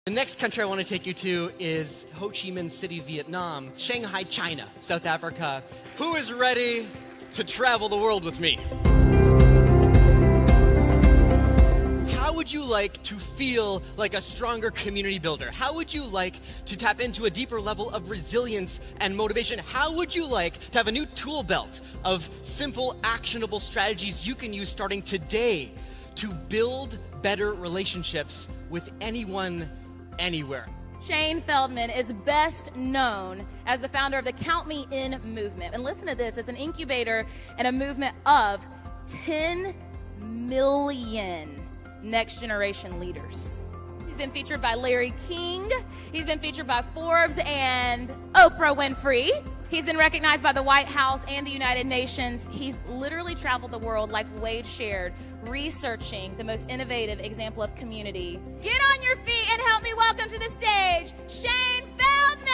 The next country I want to take you to is Ho Chi Minh City, Vietnam, Shanghai, China, South Africa. Who is ready to travel the world with me? How would you like to feel like a stronger community builder? How would you like to tap into a deeper level of resilience and motivation? How would you like to have a new tool belt of simple, actionable strategies you can use starting today to build better relationships with anyone, anywhere? Shane Feldman is best known as the founder of the Count Me In movement. And listen to this, it's an incubator and a movement of 10 million next generation leaders. He's been featured by Larry King, he's been featured by Forbes and Oprah Winfrey. He's been recognized by the White House and the United Nations. He's literally traveled the world, like Wade shared, researching the most innovative example of community. Get on your feet and help me welcome to the stage, Shane Feldman!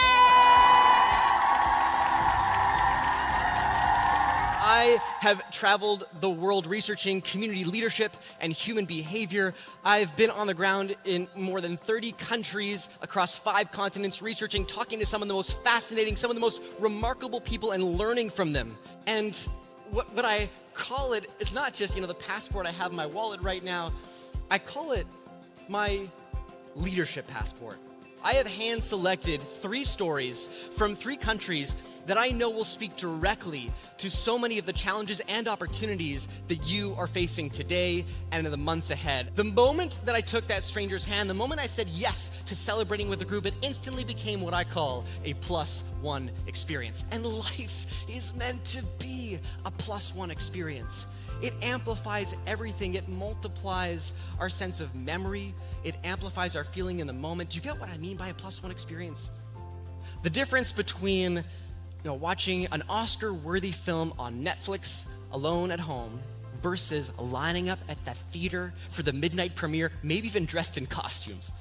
I have traveled the world researching community leadership and human behavior. I've been on the ground in more than 30 countries across 5 continents, researching, talking to some of the most fascinating, some of the most remarkable people and learning from them. And what I call it is not just, the passport I have in my wallet right now. I call it my leadership passport. I have hand-selected 3 stories from 3 countries that I know will speak directly to so many of the challenges and opportunities that you are facing today and in the months ahead. The moment that I took that stranger's hand, the moment I said yes to celebrating with the group, it instantly became what I call a +1 experience. And life is meant to be a +1 experience. It amplifies everything. It multiplies our sense of memory. It amplifies our feeling in the moment. Do you get what I mean by a +1 experience? The difference between watching an Oscar-worthy film on Netflix alone at home versus lining up at the theater for the midnight premiere, maybe even dressed in costumes.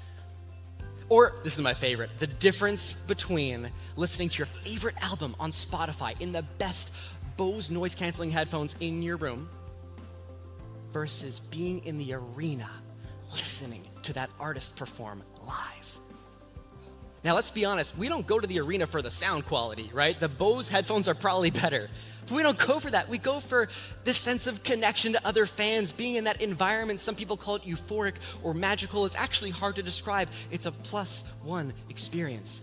Or, this is my favorite, the difference between listening to your favorite album on Spotify in the best Bose noise-canceling headphones in your room versus being in the arena listening to that artist perform live. Now, let's be honest, we don't go to the arena for the sound quality, right? The Bose headphones are probably better. But we don't go for that. We go for this sense of connection to other fans, being in that environment. Some people call it euphoric or magical. It's actually hard to describe. It's a +1 experience.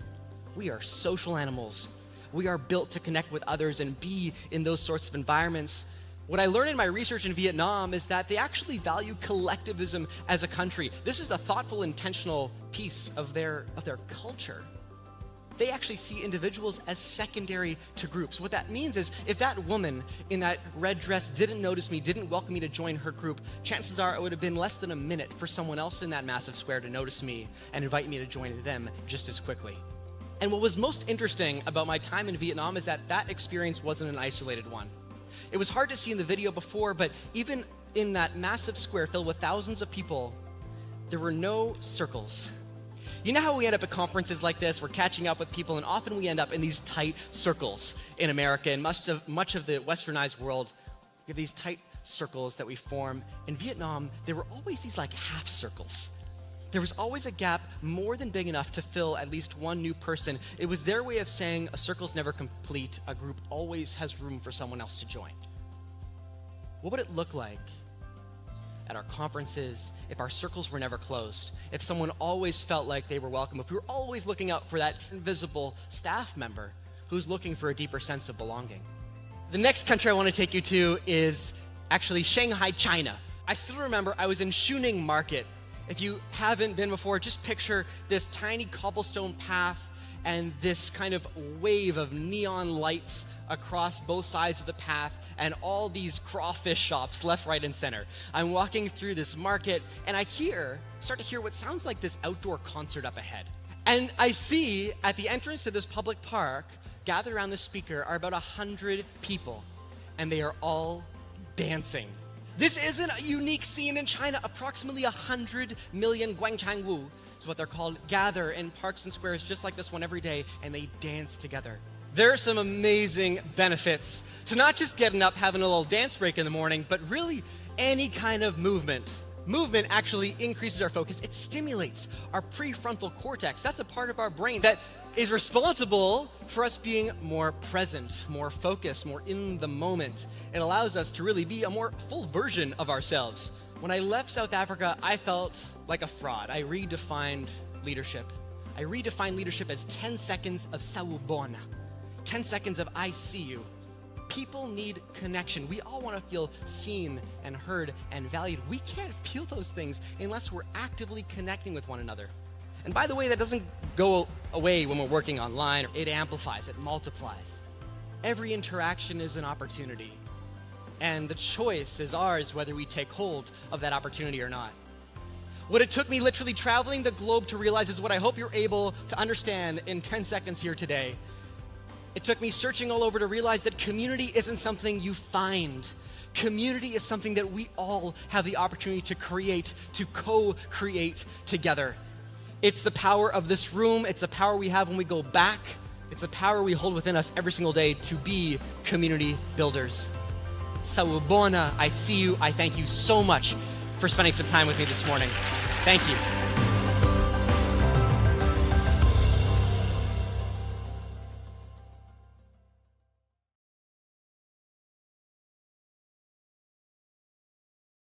We are social animals. We are built to connect with others and be in those sorts of environments. What I learned in my research in Vietnam is that they actually value collectivism as a country. This is a thoughtful, intentional piece of their culture. They actually see individuals as secondary to groups. What that means is if that woman in that red dress didn't notice me, didn't welcome me to join her group, chances are it would have been less than a minute for someone else in that massive square to notice me and invite me to join them just as quickly. And what was most interesting about my time in Vietnam is that experience wasn't an isolated one. It was hard to see in the video before, but even in that massive square filled with thousands of people, there were no circles. You know how we end up at conferences like this, we're catching up with people, and often we end up in these tight circles in America and much of the westernized world. We have these tight circles that we form. In Vietnam, there were always these like half circles. There was always a gap more than big enough to fill at least one new person. It was their way of saying a circle's never complete, a group always has room for someone else to join. What would it look like at our conferences if our circles were never closed, if someone always felt like they were welcome, if we were always looking out for that invisible staff member who's looking for a deeper sense of belonging? The next country I want to take you to is actually Shanghai, China. I still remember I was in Shuning Market. If you haven't been before, just picture this tiny cobblestone path and this kind of wave of neon lights across both sides of the path and all these crawfish shops left, right, and center. I'm walking through this market and I start to hear what sounds like this outdoor concert up ahead. And I see at the entrance to this public park, gathered around the speaker, are about 100 people, and they are all dancing. This isn't a unique scene in China. Approximately 100 million Guangchangwu is what they're called, gather in parks and squares just like this one every day, and they dance together. There are some amazing benefits to not just getting up, having a little dance break in the morning, but really any kind of movement Movement actually increases our focus. It stimulates our prefrontal cortex. That's a part of our brain that is responsible for us being more present, more focused, more in the moment. It allows us to really be a more full version of ourselves. When I left South Africa, I felt like a fraud. I redefined leadership. I redefined leadership as 10 seconds of Sawubona, 10 seconds of I see you. People need connection. We all want to feel seen and heard and valued. We can't feel those things unless we're actively connecting with one another. And by the way, that doesn't go away when we're working online. It amplifies, it multiplies. Every interaction is an opportunity. And the choice is ours whether we take hold of that opportunity or not. What it took me literally traveling the globe to realize is what I hope you're able to understand in 10 seconds here today. It took me searching all over to realize that community isn't something you find. Community is something that we all have the opportunity to create, to co-create together. It's the power of this room. It's the power we have when we go back. It's the power we hold within us every single day to be community builders. Sawubona, I see you. I thank you so much for spending some time with me this morning. Thank you.